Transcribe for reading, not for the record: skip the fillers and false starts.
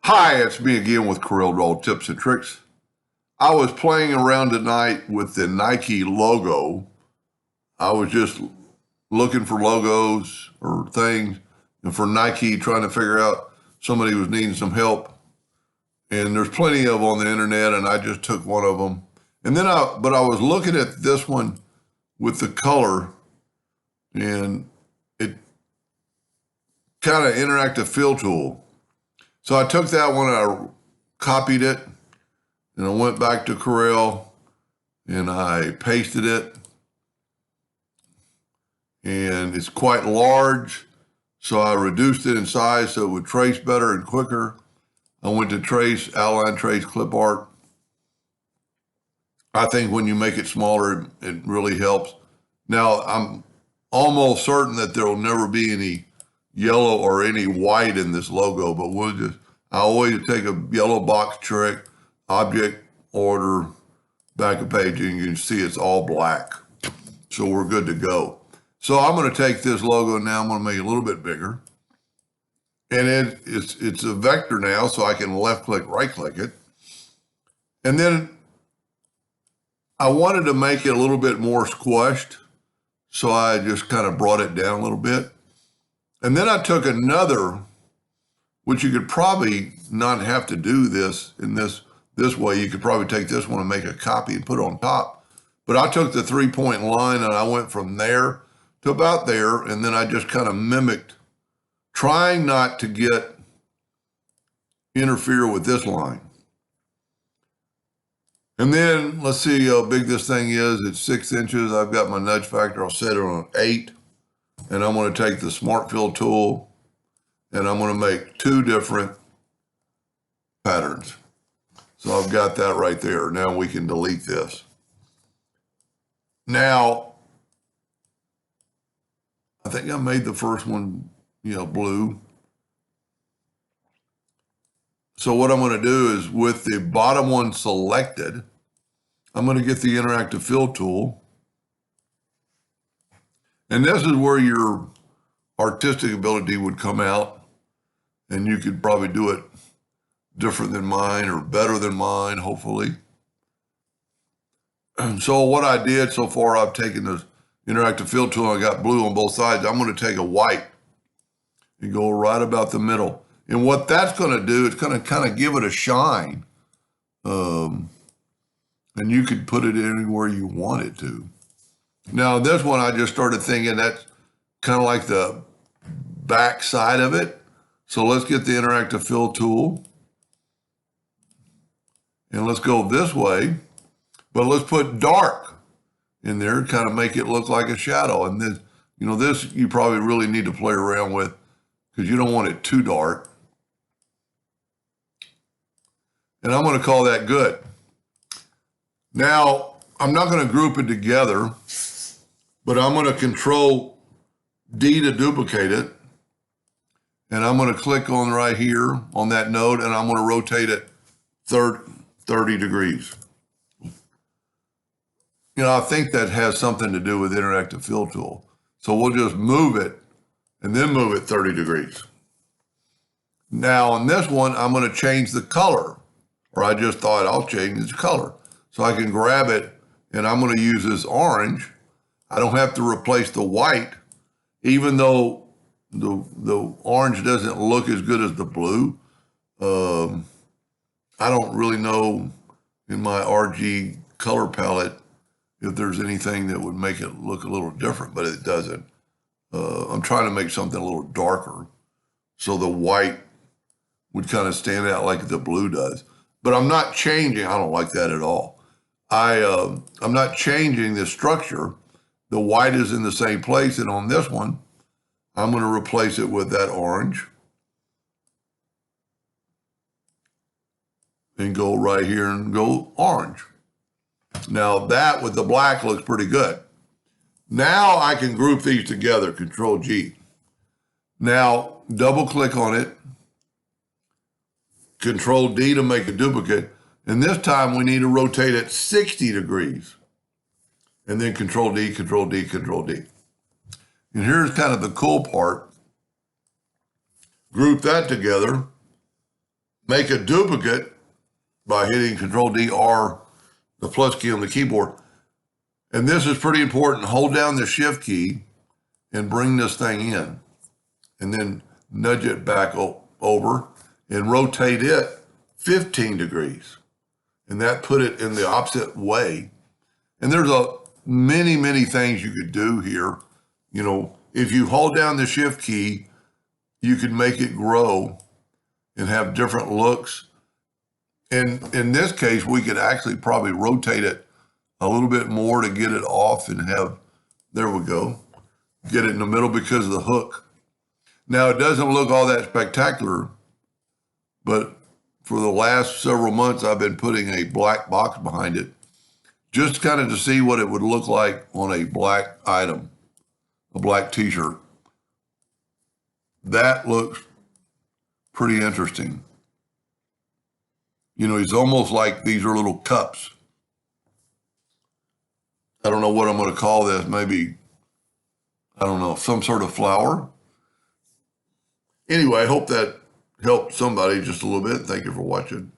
Hi, it's me again with CorelDraw tips and tricks. I was playing around tonight with the Nike logo. I was just looking for logos or things and for Nike, trying to figure out somebody was needing some help. And there's plenty of on the internet, and I just took one of them. And then I was looking at this one with the color, and it kind of interactive fill tool. So I took that one, I copied it, and I went back to Corel, and I pasted it. And it's quite large, so I reduced it in size so it would trace better and quicker. I went to trace, outline trace, clip art. I think when you make it smaller, it really helps. Now, I'm almost certain that there will never be any yellow or any white in this logo, but I always take a yellow box trick, object, order, back of page, and you can see it's all black. So we're good to go. So I'm going to take this logo now, I'm going to make it a little bit bigger. And it's a vector now, so I can left click, right click it. And then I wanted to make it a little bit more squashed, so I just kind of brought it down a little bit. And then I took another, which you could probably not have to do this in this way. You could probably take this one and make a copy and put it on top. But I took the 3-point line and I went from there to about there, and then I just kind of mimicked, trying not to interfere with this line. And then let's see how big this thing is. It's 6 inches. I've got my nudge factor. I'll set it on 8. And I'm going to take the Smart Fill tool and I'm going to make 2 different patterns. So I've got that right there. Now we can delete this. Now, I think I made the first one, blue. So what I'm going to do is, with the bottom one selected, I'm going to get the interactive fill tool. And this is where your artistic ability would come out, and you could probably do it different than mine or better than mine, hopefully. So what I did so far, I've taken the interactive fill tool, I got blue on both sides. I'm going to take a white and go right about the middle. And what that's going to do, it's going to kind of give it a shine. And you could put it anywhere you want it to. Now, this one, I just started thinking that's kind of like the back side of it. So let's get the interactive fill tool. And let's go this way. But let's put dark in there, kind of make it look like a shadow. And this, this you probably really need to play around with because you don't want it too dark. And I'm going to call that good. Now, I'm not going to group it together, but I'm going to Control D to duplicate it. And I'm going to click on right here on that node, and I'm going to rotate it 30 degrees. I think that has something to do with interactive fill tool. So we'll just move it and then move it 30 degrees. Now on this one, I'm going to change the color, or I just thought I'll change its color. So I can grab it and I'm going to use this orange. I don't have to replace the white, even though the orange doesn't look as good as the blue. I don't really know in my RG color palette if there's anything that would make it look a little different, but it doesn't. I'm trying to make something a little darker so the white would kind of stand out like the blue does. But I'm not changing. I don't like that at all. I'm not changing the structure. The white is in the same place, and on this one, I'm going to replace it with that orange. And go right here and go orange. Now that with the black looks pretty good. Now I can group these together, Control G. Now double click on it, Control D to make a duplicate, and this time we need to rotate it 60 degrees. And then Control D, Control D, Control D. And here's kind of the cool part. Group that together. make a duplicate by hitting Control-D-R, the plus key on the keyboard. And this is pretty important. Hold down the Shift key and bring this thing in. And then nudge it back over and rotate it 15 degrees. And that put it in the opposite way. And there's many things you could do here. You know, if you hold down the Shift key, you can make it grow and have different looks. And in this case, we could actually probably rotate it a little bit more to get it off and have, there we go, get it in the middle because of the hook. Now, it doesn't look all that spectacular, but for the last several months, I've been putting a black box behind it, just kind of to see what it would look like on a black item, a black t-shirt. That looks pretty interesting. You know, it's almost like these are little cups. I don't know what I'm going to call this. Maybe, I don't know, some sort of flower. Anyway, I hope that helped somebody just a little bit. Thank you for watching.